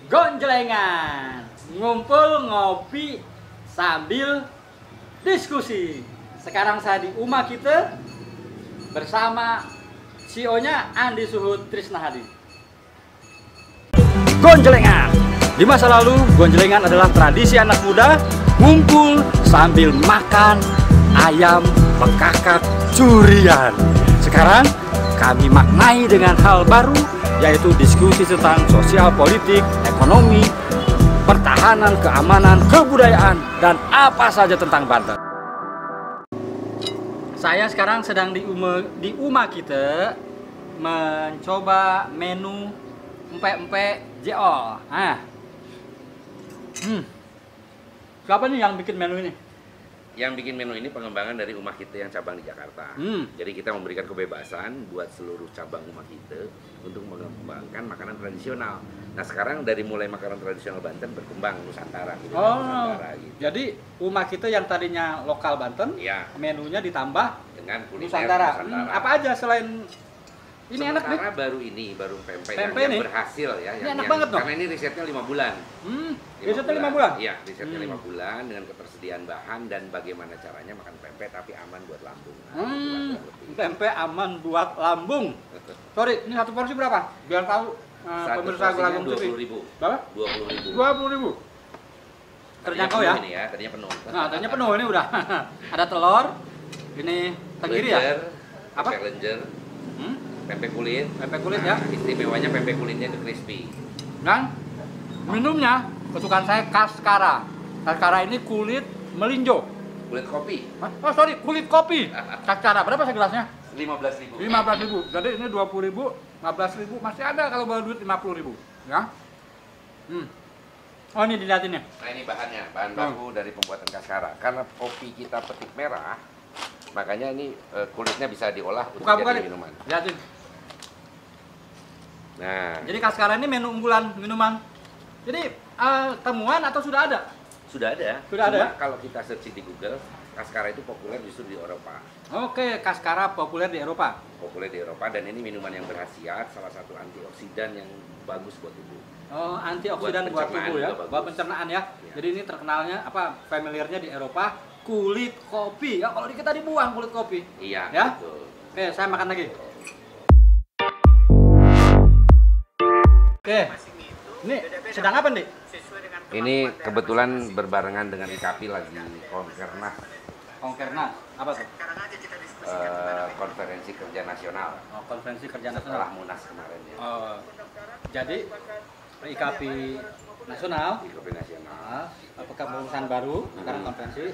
Gonjelengan, ngumpul ngopi sambil diskusi. Sekarang saya di rumah kita bersama CEO-nya Andi Suhud Trisnahadi. Gonjelengan. Di masa lalu, gonjelengan adalah tradisi anak muda ngumpul sambil makan ayam bekakak curian. Sekarang kami maknai dengan hal baru, yaitu diskusi tentang sosial politik, ekonomi, pertahanan, keamanan, kebudayaan, dan apa saja tentang Banten. Saya sekarang sedang di rumah kita mencoba menu empek-empek jol. Siapa nih yang bikin menu ini? Yang bikin menu ini pengembangan dari rumah kita yang cabang di Jakarta. Jadi kita memberikan kebebasan buat seluruh cabang rumah kita untuk mengembangkan makanan tradisional. Nah sekarang dari mulai makanan tradisional Banten berkembang Nusantara gitu. Nusantara, gitu. Jadi rumah kita yang tadinya lokal Banten, ya, menunya ditambah dengan kuliner Nusantara. Nusantara. Apa aja selain ini? Enak nih? baru pempek Pempek yang nih? berhasil ya. Ini enak banget dong. Karena ini risetnya 5 bulan. Risetnya 5 bulan? Iya, risetnya 5 bulan dengan ketersediaan bahan dan bagaimana caranya makan pempek tapi aman buat lambung. Pempek aman buat lambung. Sorry, ini satu porsi berapa? Biar tahu pemirsa Gelagung TV. 20.000. Berapa? 20.000. 20.000. Terjangkau ya? Ini ya, tadinya penuh. Nah, tadinya penuh ini udah. Ada telur. Ini tenggiri ya? Apa? Pempek lenjer. Pempek kulit. Pempek kulit ya? Istimewanya pempek kulitnya itu crispy. Dan minumnya kesukaan saya kaskara. Kaskara ini kulit melinjo. Kulit kopi. Oh sorry, kulit kopi. Kaskara berapa segelasnya? 15.000. 15.000. Jadi ini 20.000, 15.000 masih ada kalau bawa duit 50.000. Ya. Oh ini dilihatin ya. Nah ini bahannya, bahan baku dari pembuatan kaskara. Karena kopi kita petik merah, makanya ini kulitnya bisa diolah untuk jadi minuman. Lihatin. Nah. Jadi kaskara ini menu unggulan minuman. Jadi temuan atau sudah ada? Sudah ada. Sudah ada. Kalau kita search di Google, kaskara itu populer justru di Eropa. Oke, kaskara populer di Eropa. Populer di Eropa dan ini minuman yang berkhasiat, salah satu antioksidan yang bagus buat tubuh. Oh, antioksidan buat tubuh ya, buat pencernaan ya. Jadi ini terkenalnya familiarnya di Eropa kulit kopi. Ya kalau di kita dibuang kulit kopi. Iya, ya? betul. Oke, saya makan lagi. Oke. Ini sedang apa nih? Ini kebetulan berbarengan dengan IKAPI lagi Konkernas. Konkernas, apa tuh? Konferensi Kerja Nasional. Oh, konferensi kerja nasional. Setelah Munas kemarin ya. Oh, jadi IKAPI nasional. IKAPI nasional. Apakah perusahaan baru sekarang konferensi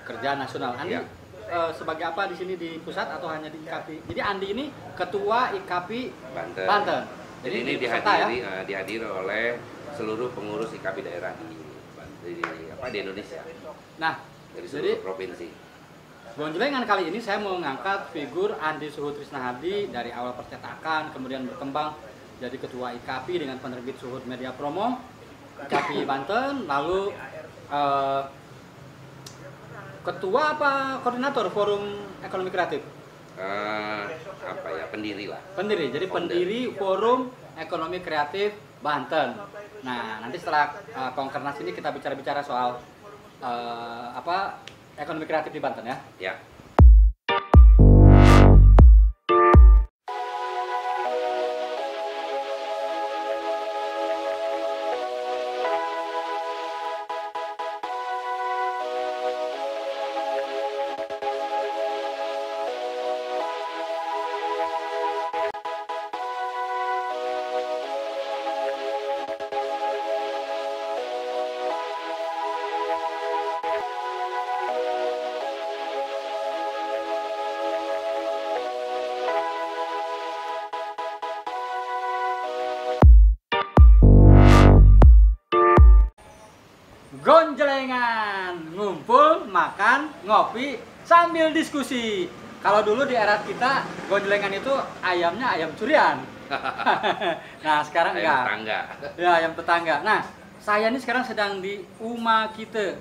kerja nasional? Andi sebagai apa di sini di pusat atau hanya di IKAPI? Jadi Andi ini ketua IKAPI Banten. Jadi ini dihadiri oleh seluruh pengurus IKAPI daerah di Indonesia. Nah, dari seluruh provinsi. Gonjelengan kali ini saya mau mengangkat figur Andi Suhud Trisnahadi dari awal percetakan, kemudian berkembang jadi ketua IKAPI dengan penerbit Suhud Media Promo, IKAPI Banten, lalu ketua apa koordinator Forum Ekonomi Kreatif? Pendiri lah. Pendiri, jadi pendiri Forum Ekonomi Kreatif Banten. Nah, nanti setelah Konkernas ini kita bicara-bicara soal ekonomi kreatif di Banten ya. Ya. Gonjelengan, ngumpul, makan, ngopi, sambil diskusi. Kalau dulu di era kita, gonjelengan itu ayamnya ayam curian. Nah, sekarang enggak. Tetangga. Ya, ayam tetangga. Nah, saya ini sekarang sedang di rumah kita.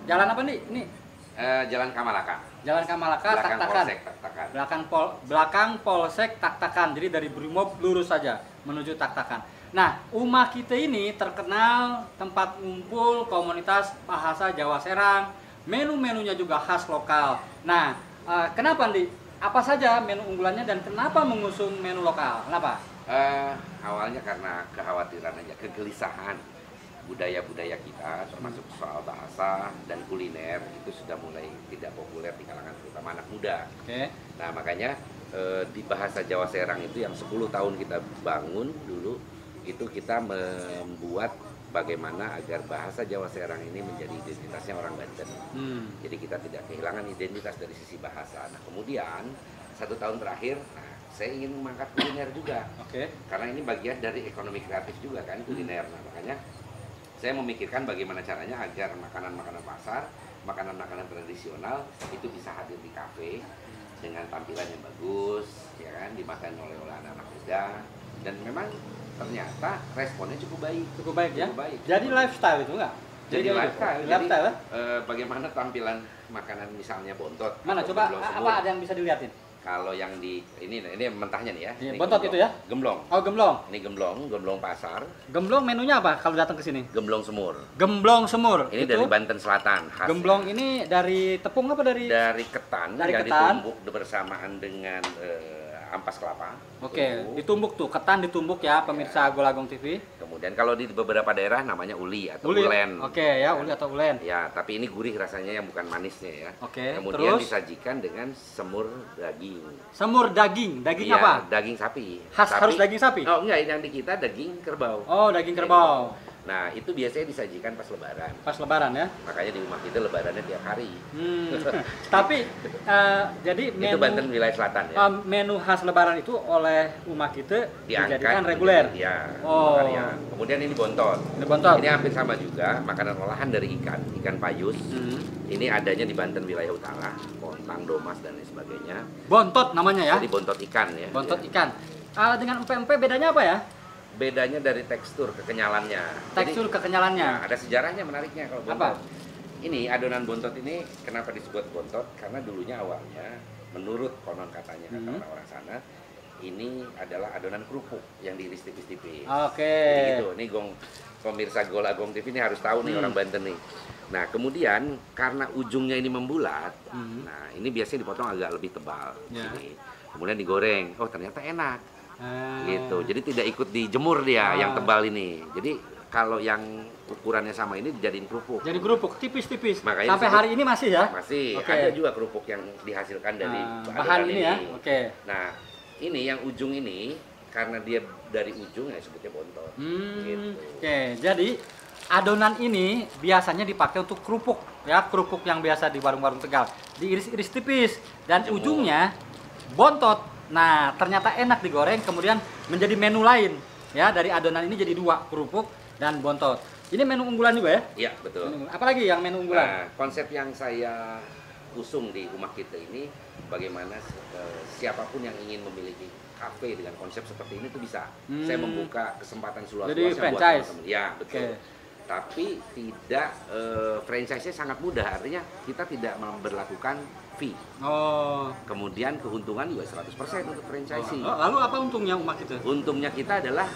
Jalan apa nih? Ini Jalan Kamalaka. Jalan Kamalaka, Belakang Tak-Takan. Polsek, Tak-Takan. Belakang Polsek Tak-Takan. Jadi dari Brimob lurus saja menuju Tak-Takan. Nah, Umah kita ini terkenal tempat ngumpul komunitas bahasa Jawa Serang. Menu-menunya juga khas lokal. Nah, kenapa Andi? Apa saja menu unggulannya dan kenapa mengusung menu lokal? Kenapa? Awalnya karena kekhawatiran aja, kegelisahan budaya-budaya kita, termasuk soal bahasa dan kuliner itu sudah mulai tidak populer di kalangan terutama anak muda. Oke. Nah makanya di bahasa Jawa Serang itu yang 10 tahun kita bangun dulu, itu kita membuat bagaimana agar bahasa Jawa Serang ini menjadi identitasnya orang Banten. Jadi kita tidak kehilangan identitas dari sisi bahasa. Nah kemudian 1 tahun terakhir, saya ingin mengangkat kuliner juga. Oke. Karena ini bagian dari ekonomi kreatif juga kan, kuliner. Nah makanya saya memikirkan bagaimana caranya agar makanan-makanan pasar, makanan-makanan tradisional itu bisa hadir di kafe dengan tampilan yang bagus, ya kan, dimakan oleh anak-anak muda. Dan memang ternyata responnya cukup baik. Cukup baik ya? Cukup baik. Jadi lifestyle itu enggak? Jadi lifestyle. Lifestyle ya? Bagaimana tampilan makanan misalnya bontot. Mana coba apa ada yang bisa dilihatin? Kalau yang di ini mentahnya nih ya. Ini bontot gemblong. itu ya? Gemblong. Oh, gemblong. Ini gemblong pasar. Gemblong menunya apa kalau datang ke sini? Gemblong semur. Gemblong semur. Ini itu, dari Banten Selatan. Khas. Gemblong ini dari tepung apa dari? Dari ketan. Dari yang ketan. ditumbuk bersamaan dengan ampas kelapa. Oke, ditumbuk tuh, ketan ditumbuk ya pemirsa Golagong TV. Kemudian kalau di beberapa daerah namanya uli atau Uli. ulen. Oke ya, uli atau ulen. Ya, tapi ini gurih rasanya yang bukan manisnya ya. Oke, kemudian terus? disajikan dengan semur daging. Semur daging, daging Iya, apa? daging sapi. Harus daging sapi? Oh enggak, yang di kita daging kerbau. Oh, daging kerbau. Nah, itu biasanya disajikan pas lebaran. Pas lebaran ya? Makanya di rumah kita lebarannya tiap hari. Tapi jadi menu Itu Banten wilayah selatan ya. Menu khas lebaran itu oleh rumah kita Diangkat dijadikan reguler. Ya. Oh. Varian. Kemudian ini bontot. Ini bontot. Ini hampir sama juga, makanan olahan dari ikan payus. Ini adanya di Banten wilayah utara, Kontang, Domas dan lain sebagainya. Bontot namanya ya? Jadi bontot ikan ya. Bontot ya. ikan. Dengan empek-empek bedanya apa ya? Bedanya dari tekstur, kekenyalannya. Tekstur Jadi, kekenyalannya. nah, ada sejarahnya menariknya kalau Apa? bontot. Ini adonan bontot ini kenapa disebut bontot? Karena dulunya awalnya menurut konon katanya kata orang-orang sana, ini adalah adonan kerupuk yang diiris tipis-tipis. Oke. Jadi gitu. Nih pemirsa Golagong TV ini harus tahu nih orang Banten nih. Nah kemudian karena ujungnya ini membulat, nah ini biasanya dipotong agak lebih tebal. Ya. Sini. Kemudian digoreng. Oh ternyata enak. Gitu. Jadi tidak ikut dijemur dia yang tebal ini. Jadi kalau yang ukurannya sama ini dijadiin kerupuk. Jadi kerupuk tipis-tipis. Makanya sampai hari ini masih ya? Masih. Oke. Ada juga kerupuk yang dihasilkan dari bahan adonan ini ya. Oke. Nah, ini yang ujung ini karena dia dari ujung ya sebutnya bontot. Gitu. Oke. Jadi adonan ini biasanya dipakai untuk kerupuk ya, kerupuk yang biasa di warung-warung Tegal. Diiris-iris tipis dan Jemur. ujungnya bontot. Nah, ternyata enak digoreng, kemudian menjadi menu lain ya, dari adonan ini jadi 2, kerupuk dan bontot. Ini menu unggulan juga ya? Iya, betul. Apalagi yang menu unggulan? Nah, konsep yang saya usung di rumah kita ini bagaimana siapapun yang ingin memiliki kafe dengan konsep seperti ini tuh bisa. Saya membuka kesempatan seluas-luasnya Jadi buat franchise. teman-teman. Ya, betul. Oke. Tapi tidak franchise-nya sangat mudah, artinya kita tidak memberlakukan fee. Oh. Kemudian keuntungan juga 100% untuk franchising. Lalu apa untungnya umat itu? Untungnya kita adalah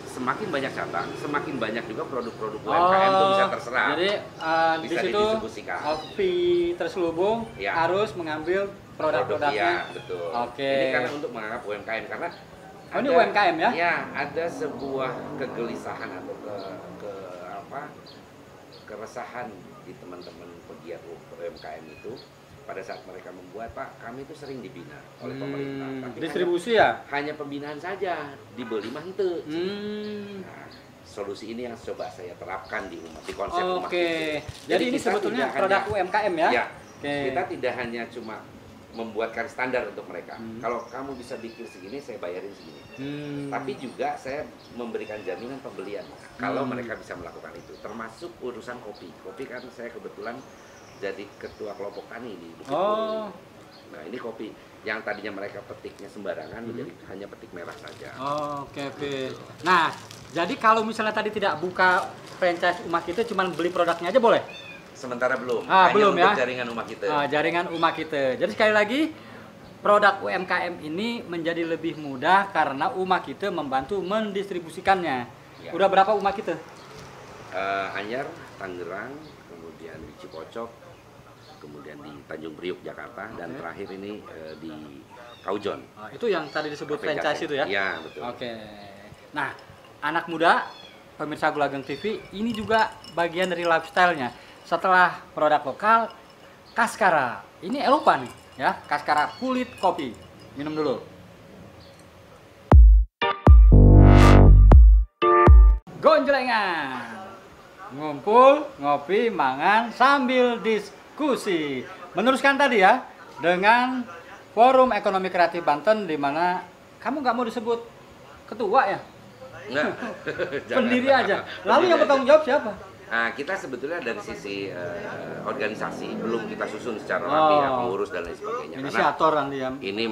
semakin banyak cabang, semakin banyak juga produk-produk UMKM itu bisa terserap. Jadi di Bisa situ didistribusikan. fee terselubung Ya. harus mengambil produk-produknya. Iya, betul. Oke. Ini karena untuk menganggap UMKM karena ini UMKM ya? Ya, ada sebuah kegelisahan atau keresahan di teman-teman pegiat UMKM itu pada saat mereka membuat, Pak, kami itu sering dibina oleh pemerintah. Tapi distribusi hanya pembinaan saja, dibeli mah henteu. Nah, solusi ini yang coba saya terapkan di konsep rumah Oke. kita. Jadi ini kita sebetulnya tidak produk hanya- UMKM ya? Ya, Oke. kita tidak hanya cuma membuatkan standar untuk mereka. Kalau kamu bisa bikin segini, saya bayarin segini. Tapi juga saya memberikan jaminan pembelian kalau mereka bisa melakukan itu. Termasuk urusan kopi. Kopi kan saya kebetulan jadi ketua kelompok tani di Bukit Buru. Nah ini kopi yang tadinya mereka petiknya sembarangan menjadi hanya petik merah saja. Oke. Nah, jadi kalau misalnya tadi tidak buka franchise Umah Kita, cuma beli produknya aja boleh? Sementara belum. Belum untuk ya? jaringan rumah kita. Jaringan Umah Kita. Jadi sekali lagi, produk UMKM ini menjadi lebih mudah karena Uma kita membantu mendistribusikannya. Ya. Udah berapa Uma kita? Anyar, Tangerang, kemudian di Cipocok, kemudian di Tanjung Priuk, Jakarta, dan terakhir ini di Kaujon. Itu yang tadi disebut franchise itu ya? Iya, betul. Oke. Nah, anak muda, pemirsa Golageng TV, ini juga bagian dari lifestyle-nya. Setelah produk lokal, Kaskara. Ini Eropa nih, ya. Kaskara kulit kopi. Minum dulu. Gonjelengan. Ngumpul, ngopi, mangan, sambil diskusi. Meneruskan tadi ya, dengan Forum Ekonomi Kreatif Banten, di mana kamu nggak mau disebut ketua ya? Nah, pendiri aja. Lalu yang bertanggung jawab siapa? Nah, kita sebetulnya dari sisi organisasi belum kita susun secara rapi ya, pengurus dan lain sebagainya. Inisiator nanti ya. Ini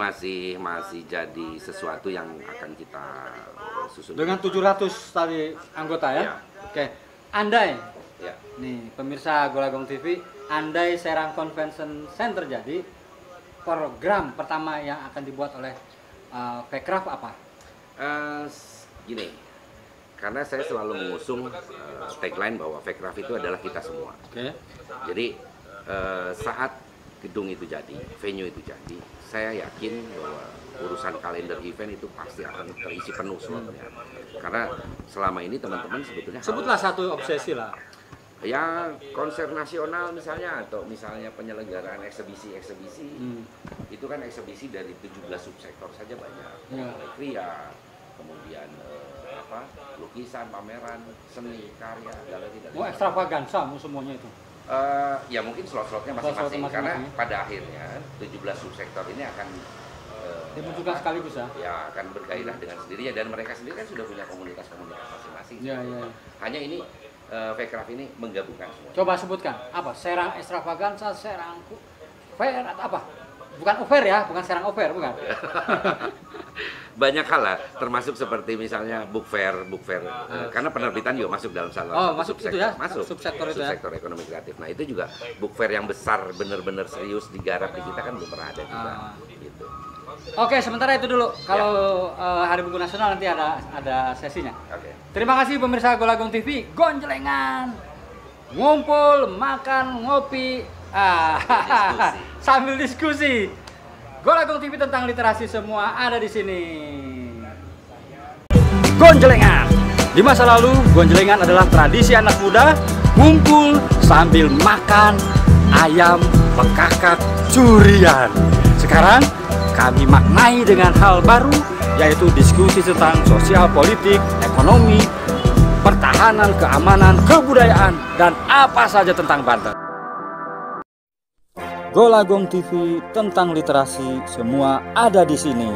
masih jadi sesuatu yang akan kita susun. Dengan 700 tadi anggota ya? Oke. Andai, ya. Nih pemirsa Golageng TV, andai Serang Convention Center jadi, program pertama yang akan dibuat oleh Vecraft apa? Gini, karena saya selalu mengusung tagline bahwa Vecraft itu adalah kita semua. Oke. Jadi saat gedung itu jadi, venue itu jadi, saya yakin bahwa urusan kalender event itu pasti akan terisi penuh slotnya. Karena selama ini teman-teman sebetulnya sebutlah satu obsesi lah. Ya konser nasional misalnya, atau misalnya penyelenggaraan eksebisi-eksebisi, itu kan eksebisi dari 17 subsektor saja banyak. Mulai kria, kemudian lukisan, pameran, seni, karya, galeri, dan mau ekstravaganza semuanya itu. Ya mungkin slot-slotnya masing-masing, karena pada akhirnya 17 subsektor ini akan dimunculkan sekaligus ya? Ya akan bergairah dengan sendirinya, dan mereka sendiri kan sudah punya komunitas-komunitas masing-masing. Ya. Hanya ini Vecraft ini menggabungkan semua. Coba sebutkan apa? Serang ekstravaganza, Serang fair atau apa? Bukan over ya, bukan Serang over, bukan. Banyak hal lah, termasuk seperti misalnya book fair, karena penerbitan juga masuk dalam salah satu subsektor, itu ya? subsektor itu ya? Subsektor ekonomi kreatif. Nah itu juga book fair yang besar, bener-bener serius digarap di kita kan belum pernah ada juga. Gitu. Oke, sementara itu dulu. Kalau Hari Buku Nasional nanti ada sesinya. Oke. Terima kasih pemirsa Golageng TV. Gonjelengan, ngumpul, makan, ngopi, sambil diskusi. Golageng TV tentang literasi semua ada di sini. Gonjelengan. Di masa lalu, gonjelengan adalah tradisi anak muda ngumpul sambil makan ayam bekakak curian. Sekarang kami maknai dengan hal baru, yaitu diskusi tentang sosial politik, ekonomi, pertahanan, keamanan, kebudayaan, dan apa saja tentang Banten. Golageng TV tentang literasi semua ada di sini.